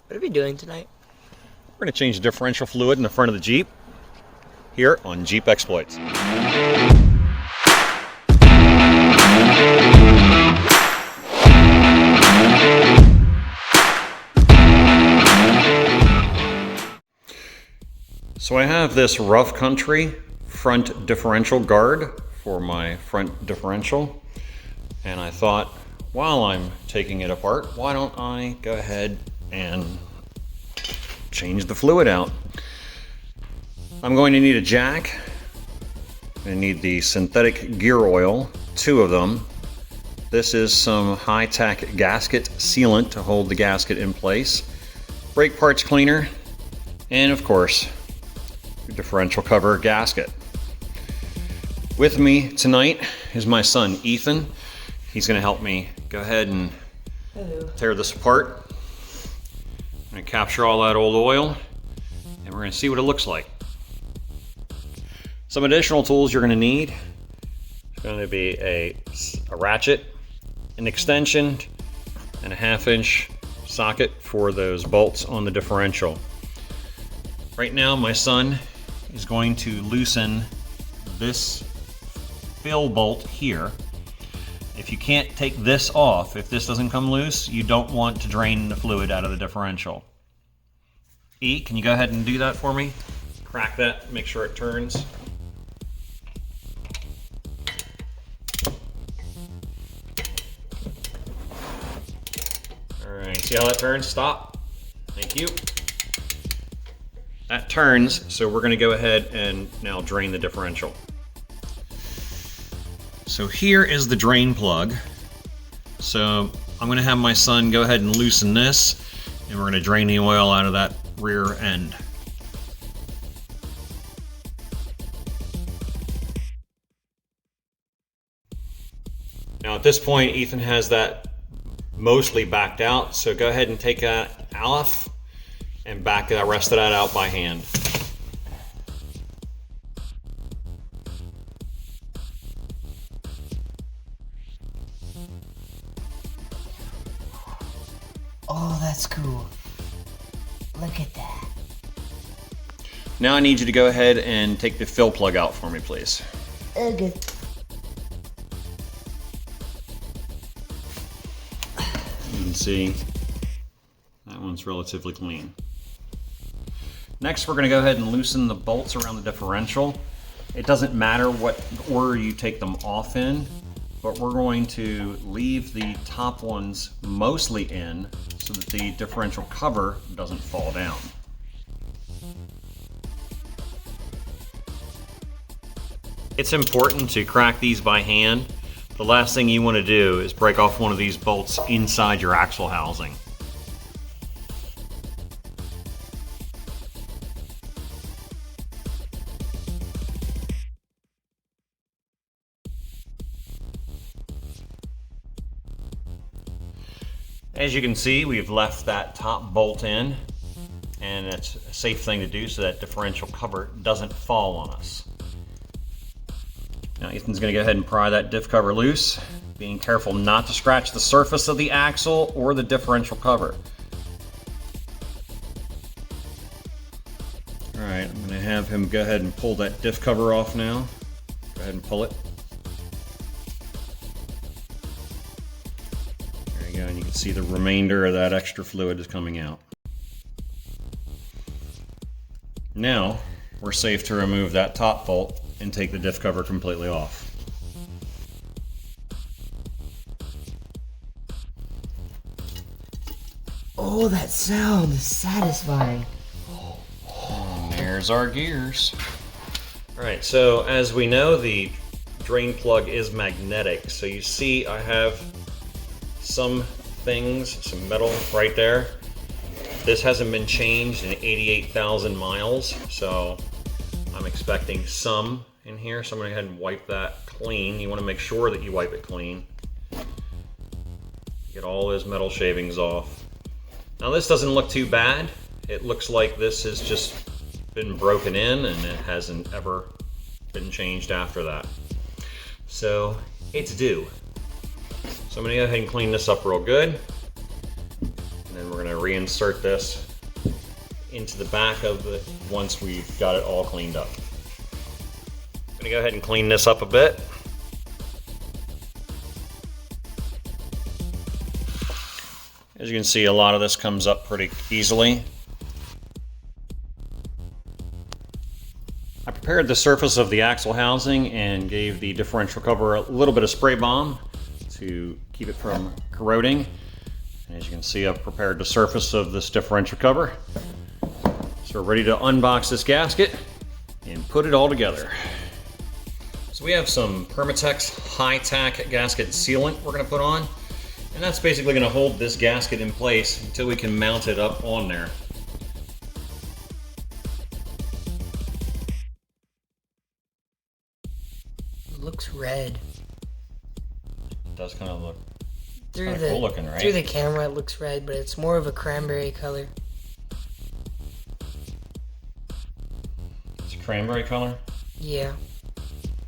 What are we doing tonight? We're going to change the differential fluid in the front of the Jeep here on Jeep Exploits. So I have this Rough Country front differential guard for my front differential, and I thought while I'm taking it apart, why don't I go ahead and change the fluid out. I'm going to need a jack. I'm going to need the synthetic gear oil, 2 of them. This is some high-tech gasket sealant to hold the gasket in place, brake parts cleaner, and of course, your differential cover gasket. With me tonight is my son, Ethan. He's going to help me go ahead and tear this apart. I'm going to capture all that old oil, and we're going to see what it looks like. Some additional tools you're going to need. It's going to be a ratchet, an extension, and a 1/2-inch socket for those bolts on the differential. Right now, my son is going to loosen this fill bolt here. If you can't take this off, if this doesn't come loose, you don't want to drain the fluid out of the differential. E, can you go ahead and do that for me? Crack that, make sure it turns. Alright, see how that turns? Stop. Thank you. That turns, so we're going to go ahead and now drain the differential. So here is the drain plug. So I'm going to have my son go ahead and loosen this, and we're going to drain the oil out of that rear end. Now at this point, Ethan has that mostly backed out, so go ahead and take that off and back the rest of that out by hand. Oh, that's cool. Look at that. Now I need you to go ahead and take the fill plug out for me, please. Okay. You can see that one's relatively clean. Next, we're going to go ahead and loosen the bolts around the differential. It doesn't matter what order you take them off in, but we're going to leave the top ones mostly in so that the differential cover doesn't fall down. It's important to crack these by hand. The last thing you want to do is break off one of these bolts inside your axle housing. As you can see, we've left that top bolt in, and it's a safe thing to do so that differential cover doesn't fall on us. Now Ethan's going to go ahead and pry that diff cover loose, being careful not to scratch the surface of the axle or the differential cover. Alright, I'm going to have him go ahead and pull that diff cover off now. Go ahead and pull it. And you can see the remainder of that extra fluid is coming out. Now we're safe to remove that top bolt and take the diff cover completely off. Oh, that sound is satisfying. And there's our gears. Alright, so as we know, the drain plug is magnetic. So you see I have some metal right there. This hasn't been changed in 88,000 miles, so I'm expecting some in here. So I'm going to go ahead and wipe that clean. You want to make sure that you wipe it clean. Get all those metal shavings off. Now this doesn't look too bad. It looks like this has just been broken in and it hasn't ever been changed after that. So it's due. So I'm going to go ahead and clean this up real good, and then we're going to reinsert this into the back of it once we've got it all cleaned up. I'm gonna go ahead and clean this up a bit. As you can see, a lot of this comes up pretty easily. I prepared the surface of the axle housing and gave the differential cover a little bit of spray balm to keep it from corroding. And as you can see, I've prepared the surface of this differential cover. So we're ready to unbox this gasket and put it all together. So we have some Permatex high-tack gasket sealant we're going to put on. And that's basically going to hold this gasket in place until we can mount it up on there. It looks red. It does kind of look Through cool looking, right? Through the camera it looks red, but it's more of a cranberry color. It's a cranberry color? Yeah.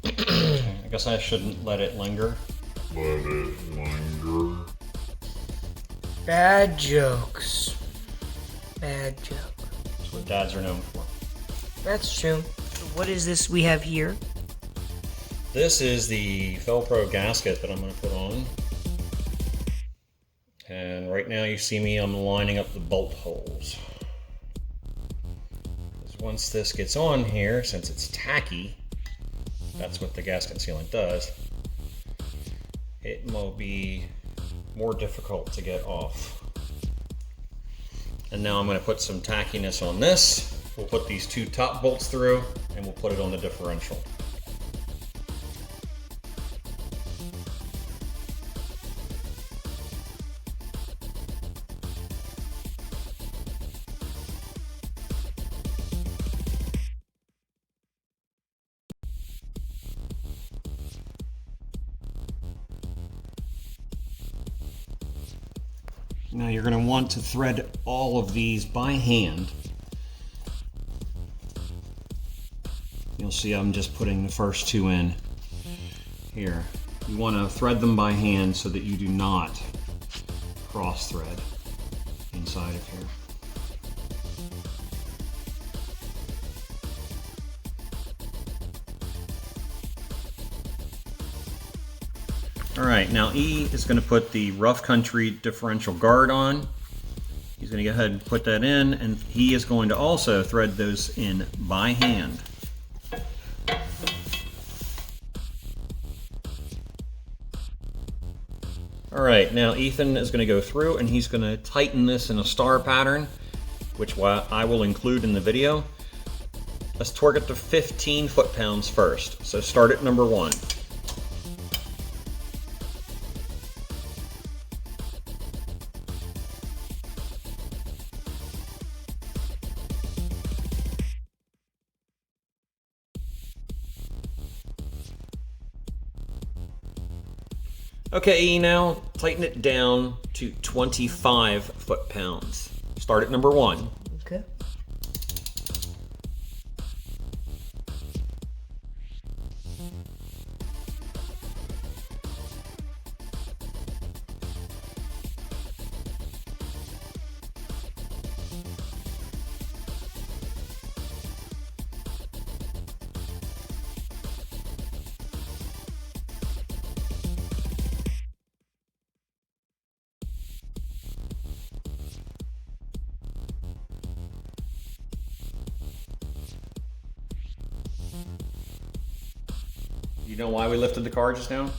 Okay, I guess I shouldn't let it linger. Let it linger. Bad jokes. Bad joke. That's what dads are known for. That's true. So what is this we have here? This is the Felpro gasket that I'm going to put on. And right now you see me, I'm lining up the bolt holes. Because once this gets on here, since it's tacky, that's what the gasket sealant does, it will be more difficult to get off. And now I'm going to put some tackiness on this. We'll put these two top bolts through and we'll put it on the differential. Now you're going to want to thread all of these by hand. You'll see I'm just putting the first two in here. You want to thread them by hand so that you do not cross thread inside of here. Alright, now E is going to put the Rough Country Differential Guard on. He's going to go ahead and put that in, and he is going to also thread those in by hand. Alright, now Ethan is going to go through and he's going to tighten this in a star pattern, which I will include in the video. Let's torque it to 15 foot-pounds first. So start at number 1. Okay, now tighten it down to 25 foot-pounds. Start at number 1. Okay. You know why we lifted the car just now?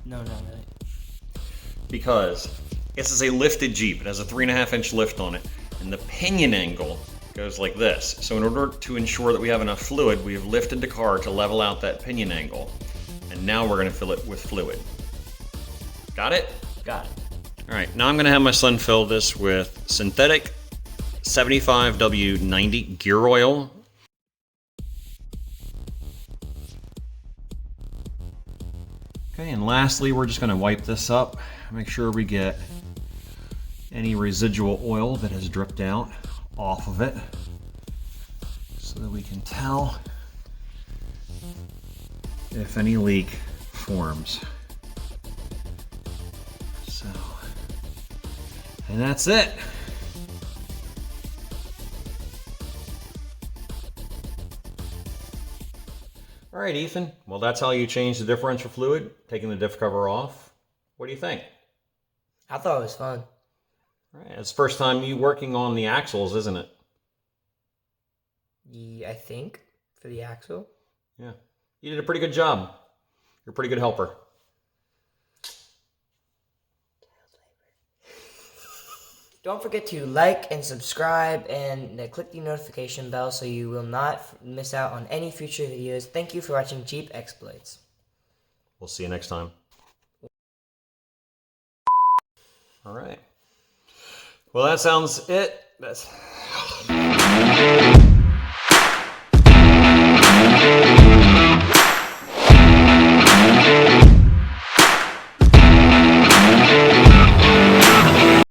No, not really. Because this is a lifted Jeep. It has a 3.5-inch lift on it, and the pinion angle goes like this. So in order to ensure that we have enough fluid, we have lifted the car to level out that pinion angle. And now we're going to fill it with fluid. Got it? Got it. All right, now I'm going to have my son fill this with synthetic 75W90 gear oil. Okay, and lastly, we're just going to wipe this up, make sure we get any residual oil that has dripped out off of it so that we can tell if any leak forms. So, and that's it. All right, Ethan. Well, that's how you change the differential fluid, taking the diff cover off. What do you think? I thought it was fun. All right, it's the first time you working on the axles, isn't it? Yeah, I think, for the axle. Yeah. You did a pretty good job. You're a pretty good helper. Don't forget to like and subscribe and click the notification bell so you will not miss out on any future videos. Thank you for watching Jeep Exploits. We'll see you next time. All right. Well, that sounds it.